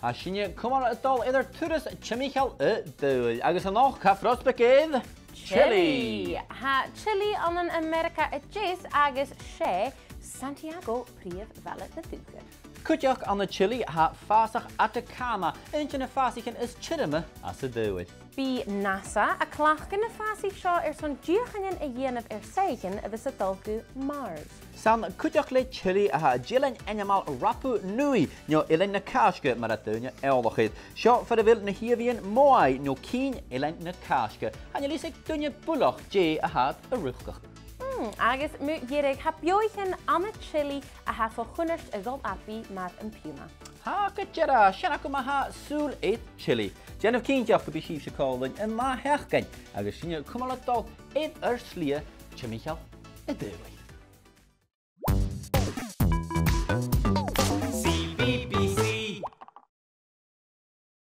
A sinne cumar adul idir turas Timcheall an-duigh. Agus an nach ca phrosbaig Chile. Ha Chile an an America Jess agus sé Santiago príomh bhealach na Cuir. Cuideach an na Chile ha fásach Atacama, inchna fásichan is chirime as a duigh. Bí NASA a clachgan na fásí seo son dúchanin a dhéanamh Saighchan a bheits a dulgu Mars. San cuideach le Chile a ha dílainn animal rapu nui nó ilainn na cáisce mar a dúine eolachid. Seo for a bhil na hiamhíonn móid nó cín ilainn na cáisce. Hanne lís ag dúine bulach dé a had a ruchgach. Agus mu dhéirigh ha beoichan an Chile a ha fo chunnert a gol api mar an piúma. Ha go dera, sinna go ha súl éit Chile. Déanamh cínteach go bhí síobh sa cálainn in má heachgain agus sinne cumala dul éit ar slia Timcheall an-duigh.